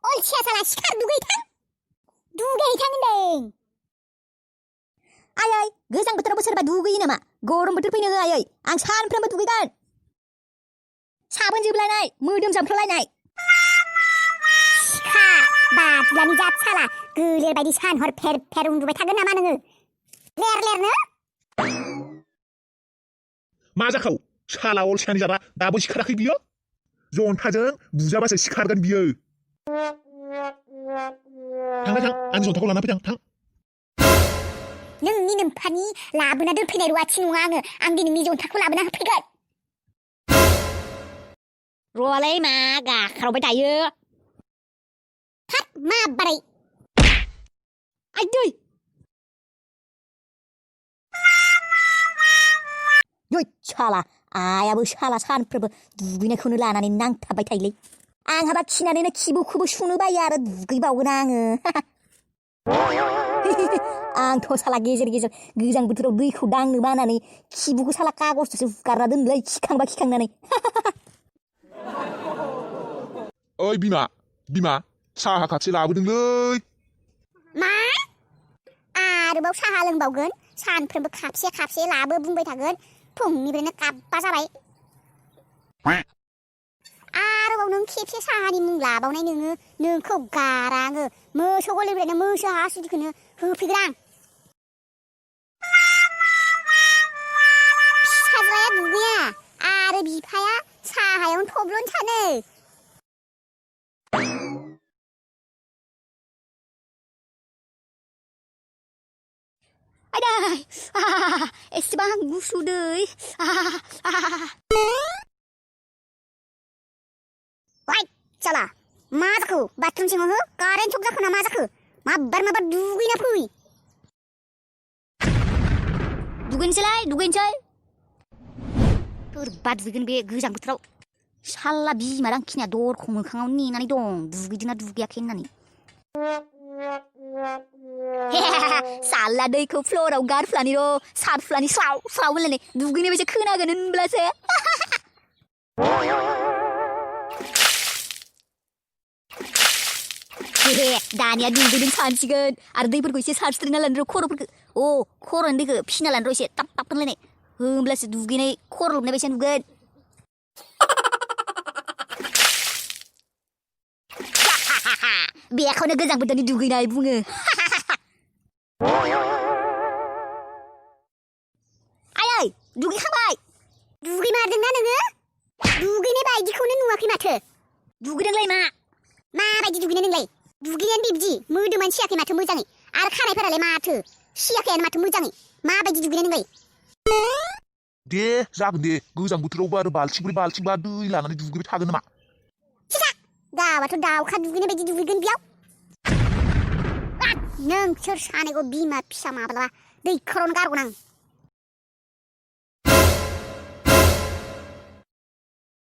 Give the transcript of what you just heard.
अलसिया साला सिखार दुगैथां होनदों। आयै गोजां बोथोरावबो सोरबा दुगैयो नामा? गरम बोथोर फैनो हो आयै, आं सानफ्रोमबो दुगैगोन। साबोन जोबलायनाय मोदोम जामफ्रालायनाय सिखार बादुलानि जात साला गोलेर बायदि सान हर फेर फेर उन्दुबाय थागोन नामा नोङो? लेर लेरनो मा जाखौ साला अलसियानि जारा दाबो सिखाराखै बियो? जन्थाजों बुजाबासो सिखारगोन बियो। थां आंनि जन्थाखौ लाना फैथां थां। नोंनि नोम्फानि लाबोना दोनफैनाय रुवाथि नङा आङो, आं दिनै नोंनि जन्थाखौ लाबोना होफैगोन। र'लाय मा गाख्रावबाय थायो? हाब मा बाराय आइदै नै साला आयाबो साला सानफ्रोमबो दुगैनायखौनो लानानै नांथाबबाय थायोलै। आंहाबा खिनानैनो खिबुखौबो सुनो बायो आरो दुगैबावगोन आङो। आंथ' साला गेजेर गेजेर गोजां बोथोराव दैखौ दांनो बानानै खिबुखौ साला कागजजोंसो हुगारना दोनलै खिखांबा खिखांनानै। ओइ बिमा साहा खाथि लाबोदोंलै। मा? आरोबाव साहा लोंबावगोन? सानफ्रोमबो खापसे लाबो बुंबाय थागोन। फुंनिफ्रायनो काब्बा जाबाय। आरोबाव नों खेबसे साहानि मुं लाबावनाय नोंखौ गारा आङो। मोसौ गलिनिफ्रायनो मोसौ हासुदिखौनो होफैगोन आं। फिसाज्लाया दुगैया आरो बिफाया साहायावनो थब्ल'नो सानो। आइदै एसेबां गुसु दै। साला मा जाखो? बाथरुम सिङाव हो कारेन्ट सक जाखो ना मा जाखो? माबार दुगैना फै। दुगैनोसै सोरबा दुगैगोन बे गोजां बोथोराव? साला बिमा रांखिनिया दरखं मोखाङाव नेनानै दं दुगैदोंना दुगैयाखै होननानै। साला दैखौ फ्ल'राव गारफ्लानि र' सारफ्लानि स्राव स्राव होनलायनाय दुगैनाय बायदि खोनागोन होनब्लासो। दानिया दुगैदों सानसिगोन आरो दैफोरखौ एसे सारस्रिना लानो र' खर'फोरखौ। खर'नि दैखौ फिना लानो र' एसे टाप टाप होनलायनाय होमब्लासो दुगैनाय खर' लोबनाय बायसा नुगोन। बेखौनो गोजां बोथोरनि दुगैनाय बुङो। आयै दुगैखांबाय? दुगैमारदोंना नोङो? दुगैनाय बायदिखौनो नुवाखै माथो। दुगैदोंलाय माबायदि दुगैनाय नोंलाय? दुगैनायानो बिब्दि मोदोमानो सियाखै माथो मोजाङै आरो खानायफोरालाय माथो सियाखैयानो माथो मोजाङै। माबायदि दुगैनाय नोंलाय? दे जागोन दे गोजां बोथोरावबो आरो बाल्थिंब्रै बाल्थिंबा दै लानानै दुगैबाय थागोन नामा? गावाथ' दाउखा दुगैनाय बायदि दुगैगोन बेयाव। नोंसोर सानैखौ बिमा फिसा माब्लाबा दैखरावनो गारगोन आं।